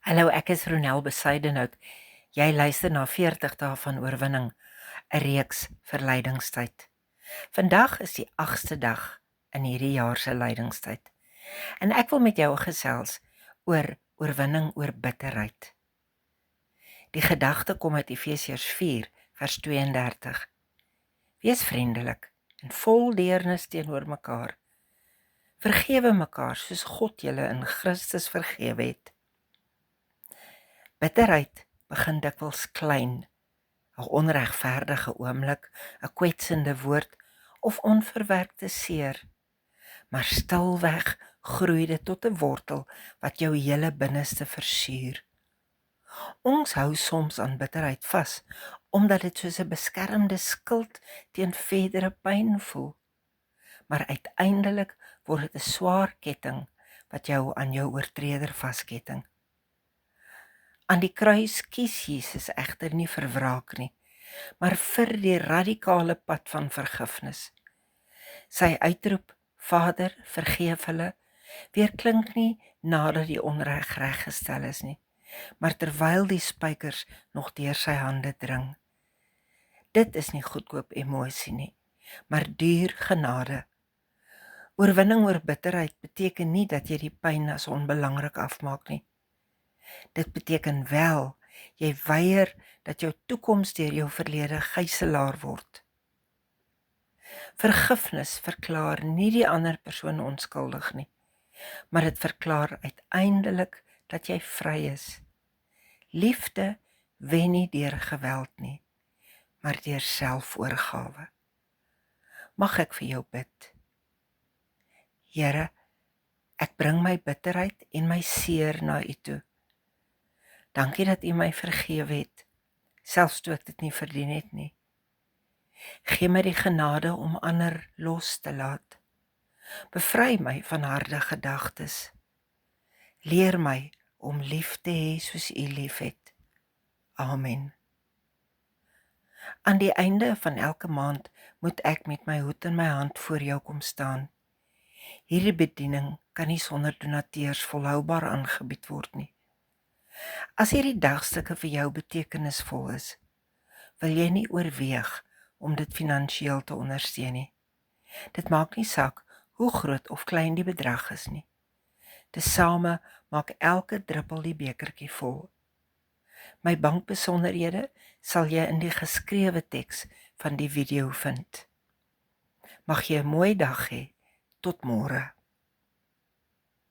Hallo, ek is Ronel Besuidenhout. Jy luister na 40 dae van oorwinning, 'n reeks vir lydingstyd. Vandag is die 8ste dag in hierdie jaar se lydingstyd. En ek wil met jou gesels oor oorwinning oor bitterheid. Die gedagte kom uit Efesiërs 4 vers 32. Wees vriendelik en vol deernis teenoor mekaar. Vergewe mekaar soos God julle in Christus vergewe het. Bitterheid begin dikwels klein, 'n onregverdige oomblik, 'n kwetsende woord of onverwerkte seer, maar stilweg groei dit tot 'n wortel wat jou hele binneste versuur. Ons hou soms aan bitterheid vas, omdat dit soos 'n beskermde skild teen verdere pyn voel. Maar uiteindelik word dit 'n swaar ketting wat jou aan jou oortreder vasketting. Aan die kruis kies Jesus egter nie vir wraak nie, maar vir die radikale pad van vergifnis. Sy uitroep, Vader, vergeef hulle, weerklink nie nadat die onreg reggestel is nie, maar terwyl die spykers nog deur sy hande dring. Dit is nie goedkoop emosie nie, maar duur genade. Oorwinning oor bitterheid beteken nie dat jy die pyn as onbelangrik afmaak nie. Dit beteken wel, jy weier dat jou toekoms deur jou verlede gijslaar word. Vergifnis verklaar nie die ander persoon onskuldig nie, maar dit verklaar uiteindelik dat jy vry is. Liefde wen nie deur geweld nie, maar deur selfoorgawe. Mag ek vir jou bid? Here, ek bring my bitterheid en my seer na U toe. Dankie dat U my vergewe het, selfs toe ek dit nie verdien het nie. Gee my die genade om ander los te laat. Bevry my van harde gedagtes. Leer my om lief te hê soos U liefhet. Amen. Aan die einde van elke maand moet ek met my hoed in my hand voor jou kom staan. Hierdie bediening kan nie sonder donateurs volhoubaar aangebied word nie. As hierdie dagstukke vir jou betekenisvol is, wil jy nie oorweeg om dit finansiëel te ondersteun nie. Dit maak nie saak hoe groot of klein die bedrag is nie. Tesame maak elke druppel die bekertjie vol. My bankbesonderhede sal jy in die geskrewe teks van die video vind. Mag jy 'n mooi dag hê. Tot môre.